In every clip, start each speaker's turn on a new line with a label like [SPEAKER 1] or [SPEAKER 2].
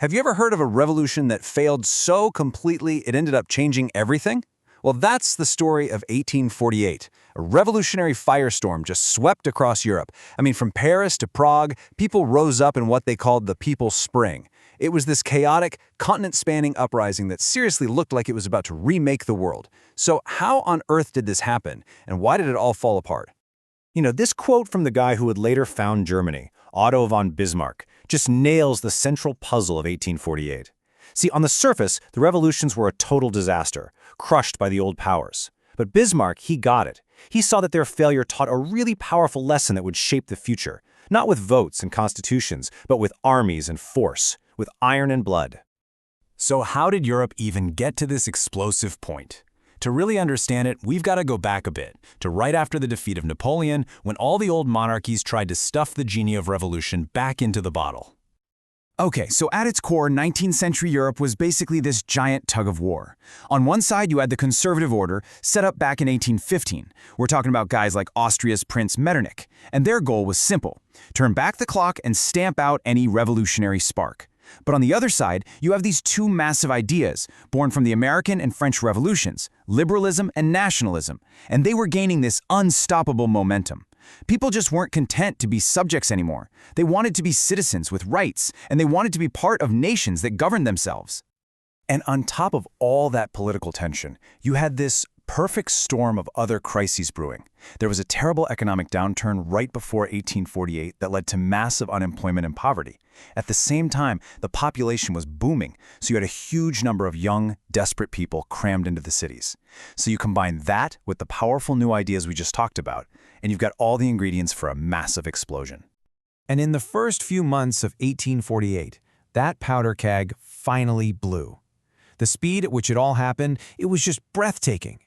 [SPEAKER 1] Have you ever heard of a revolution that failed so completely it ended up changing everything? Well, that's the story of 1848. A revolutionary firestorm just swept across Europe. From Paris to Prague, people rose up in what they called the People's Spring. It was this chaotic, continent-spanning uprising that seriously looked like it was about to remake the world. So how on earth did this happen, and why did it all fall apart?
[SPEAKER 2] This quote from the guy who would later found Germany, Otto von Bismarck, just nails the central puzzle of 1848. See, on the surface, the revolutions were a total disaster, crushed by the old powers. But Bismarck, he got it. He saw that their failure taught a really powerful lesson that would shape the future, not with votes and constitutions, but with armies and force, with iron and blood.
[SPEAKER 3] So how did Europe even get to this explosive point? To really understand it, we've got to go back a bit, to right after the defeat of Napoleon, when all the old monarchies tried to stuff the genie of revolution back into the bottle. Okay, so at its core, 19th century Europe was basically this giant tug of war. On one side, you had the conservative order, set up back in 1815. We're talking about guys like Austria's Prince Metternich, and their goal was simple: turn back the clock and stamp out any revolutionary spark. But on the other side, you have these two massive ideas, born from the American and French revolutions, liberalism and nationalism, and they were gaining this unstoppable momentum. People just weren't content to be subjects anymore. They wanted to be citizens with rights, and they wanted to be part of nations that governed themselves. And on top of all that political tension, you had this perfect storm of other crises brewing. There was a terrible economic downturn right before 1848 that led to massive unemployment and poverty. At the same time, the population was booming, so you had a huge number of young, desperate people crammed into the cities. So you combine that with the powerful new ideas we just talked about, and you've got all the ingredients for a massive explosion.
[SPEAKER 4] And in the first few months of 1848, that powder keg finally blew. The speed at which it all happened, it was just breathtaking.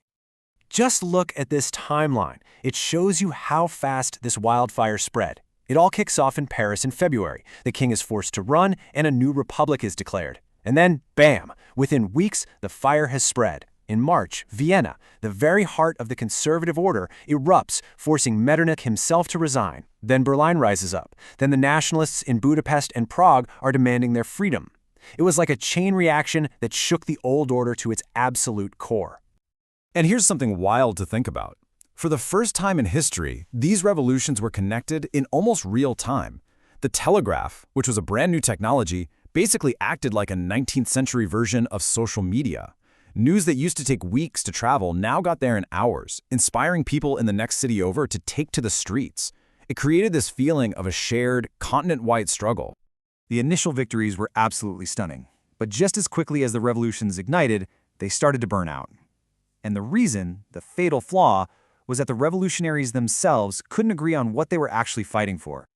[SPEAKER 5] Just look at this timeline. It shows you how fast this wildfire spread. It all kicks off in Paris in February. The king is forced to run, and a new republic is declared. And then, bam! Within weeks, the fire has spread. In March, Vienna, the very heart of the conservative order, erupts, forcing Metternich himself to resign. Then Berlin rises up. Then the nationalists in Budapest and Prague are demanding their freedom. It was like a chain reaction that shook the old order to its absolute core.
[SPEAKER 3] And here's something wild to think about. For the first time in history, these revolutions were connected in almost real time. The telegraph, which was a brand new technology, basically acted like a 19th century version of social media. News that used to take weeks to travel now got there in hours, inspiring people in the next city over to take to the streets. It created this feeling of a shared, continent-wide struggle.
[SPEAKER 6] The initial victories were absolutely stunning, but just as quickly as the revolutions ignited, they started to burn out. And the reason, the fatal flaw, was that the revolutionaries themselves couldn't agree on what they were actually fighting for.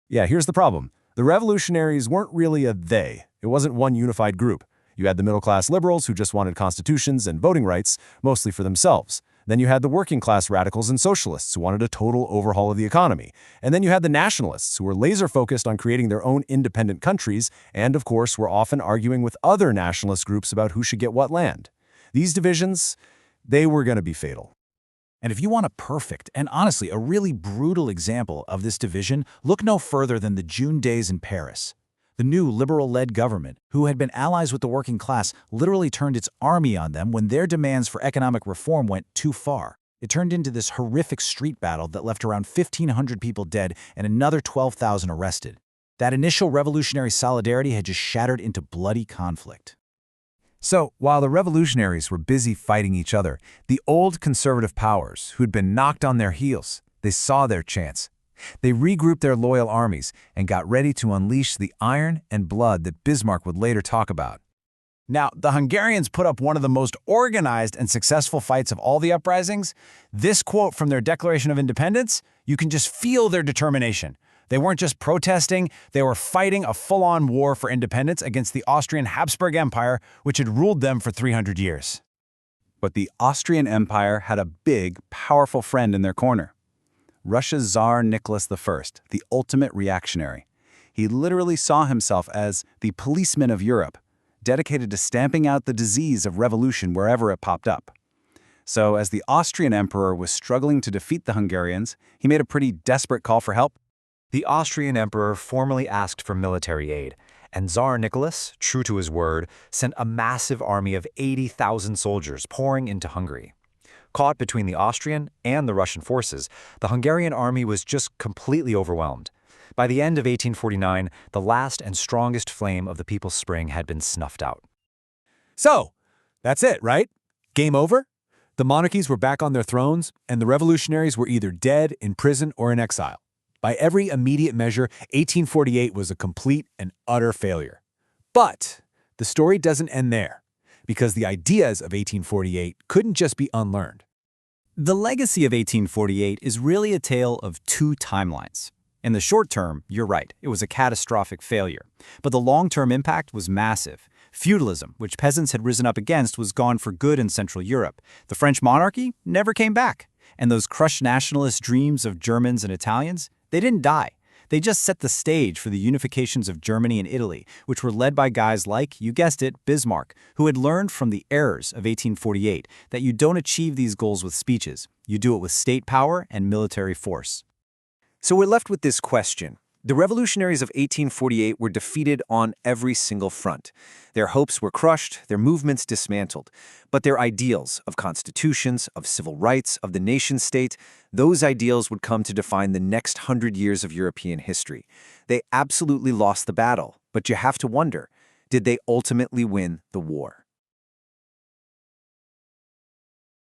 [SPEAKER 3] Yeah, here's the problem. The revolutionaries weren't really a they. It wasn't one unified group. You had the middle-class liberals who just wanted constitutions and voting rights, mostly for themselves. Then you had the working-class radicals and socialists who wanted a total overhaul of the economy. And then you had the nationalists who were laser-focused on creating their own independent countries and, of course, were often arguing with other nationalist groups about who should get what land. These divisions, they were going to be fatal.
[SPEAKER 7] And if you want a perfect and honestly a really brutal example of this division, look no further than the June days in Paris. The new liberal-led government, who had been allies with the working class, literally turned its army on them when their demands for economic reform went too far. It turned into this horrific street battle that left around 1,500 people dead and another 12,000 arrested. That initial revolutionary solidarity had just shattered into bloody conflict.
[SPEAKER 4] So, while the revolutionaries were busy fighting each other, the old conservative powers, who'd been knocked on their heels, they saw their chance. They regrouped their loyal armies and got ready to unleash the iron and blood that Bismarck would later talk about.
[SPEAKER 1] Now, the Hungarians put up one of the most organized and successful fights of all the uprisings. This quote from their Declaration of Independence, you can just feel their determination. They weren't just protesting, they were fighting a full-on war for independence against the Austrian Habsburg Empire, which had ruled them for 300 years.
[SPEAKER 2] But the Austrian Empire had a big, powerful friend in their corner. Russia's Tsar Nicholas I, the ultimate reactionary. He literally saw himself as the policeman of Europe, dedicated to stamping out the disease of revolution wherever it popped up. So as the Austrian emperor was struggling to defeat the Hungarians, he made a pretty desperate call for help.
[SPEAKER 5] The Austrian emperor formally asked for military aid,
[SPEAKER 2] And Tsar Nicholas, true to his word, sent a massive army of 80,000 soldiers pouring into Hungary. Caught between the Austrian and the Russian forces, the Hungarian army was just completely overwhelmed. By the end of 1849, the last and strongest flame of the People's Spring had been snuffed out.
[SPEAKER 4] So, that's it, right? Game over? The monarchies were back on their thrones, and the revolutionaries were either dead, in prison, or in exile. By every immediate measure, 1848 was a complete and utter failure. But the story doesn't end there, because the ideas of 1848 couldn't just be unlearned.
[SPEAKER 3] The legacy of 1848 is really a tale of two timelines. In the short term, you're right, it was a catastrophic failure. But the long-term impact was massive. Feudalism, which peasants had risen up against, was gone for good in Central Europe. The French monarchy never came back. And those crushed nationalist dreams of Germans and Italians, they didn't die. They just set the stage for the unifications of Germany and Italy, which were led by guys like, you guessed it, Bismarck, who had learned from the errors of 1848 that you don't achieve these goals with speeches. You do it with state power and military force.
[SPEAKER 5] So we're left with this question. The revolutionaries of 1848 were defeated on every single front. Their hopes were crushed, their movements dismantled. But their ideals of constitutions, of civil rights, of the nation-state, those ideals would come to define the next 100 years of European history. They absolutely lost the battle, but you have to wonder, did they ultimately win the war?